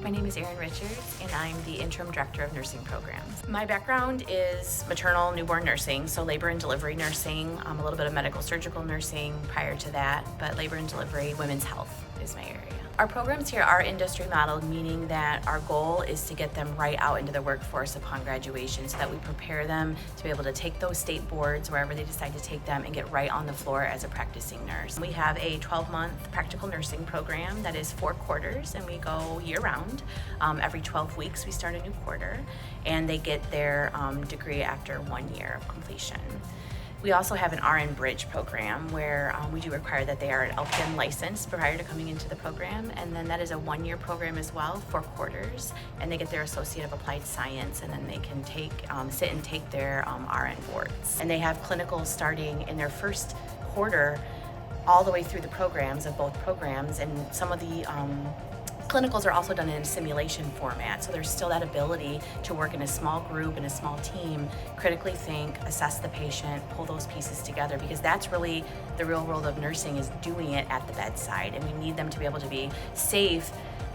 My name is Erin Richards, and I'm the Interim Director of Nursing Programs. My background is maternal newborn nursing, so labor and delivery nursing, a little bit of medical surgical nursing prior to that, but labor and delivery, women's health is my area. Our programs here are industry modeled, meaning that our goal is to get them right out into the workforce upon graduation so that we prepare them to be able to take those state boards wherever they decide to take them and get right on the floor as a practicing nurse. We have a 12-month practical nursing program that is 4 quarters, and we go year-round. Every 12 weeks we start a new quarter, and they get their degree after 1 year of completion. We also have an RN Bridge program where we do require that they are an LPN licensed prior to coming into the program, and then that is a 1-year program as well, 4 quarters, and they get their Associate of Applied Science, and then they can sit and take their RN boards. And they have clinicals starting in their first quarter all the way through the programs of both programs, and some of the clinicals are also done in a simulation format, so there's still that ability to work in a small group, in a small team, critically think, assess the patient, pull those pieces together, because that's really the real world of nursing, is doing it at the bedside, and we need them to be able to be safe,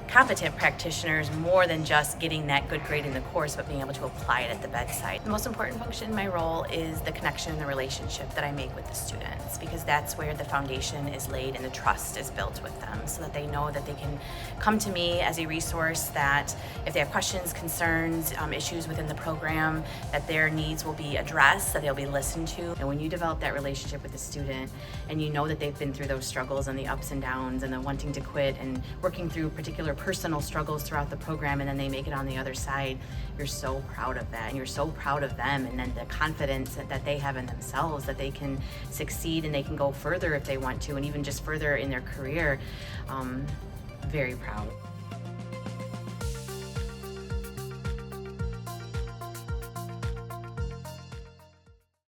competent practitioners, more than just getting that good grade in the course, but being able to apply it at the bedside. The most important function in my role is the connection and the relationship that I make with the students, because that's where the foundation is laid and the trust is built with them, so that they know that they can come to me as a resource, that if they have questions, concerns, issues within the program, that their needs will be addressed, that they'll be listened to. And when you develop that relationship with the student, and you know that they've been through those struggles and the ups and downs and the wanting to quit and working through particular personal struggles throughout the program, and then they make it on the other side, you're so proud of that, and you're so proud of them, and then the confidence that they have in themselves, that they can succeed and they can go further if they want to, and even just further in their career. Very proud.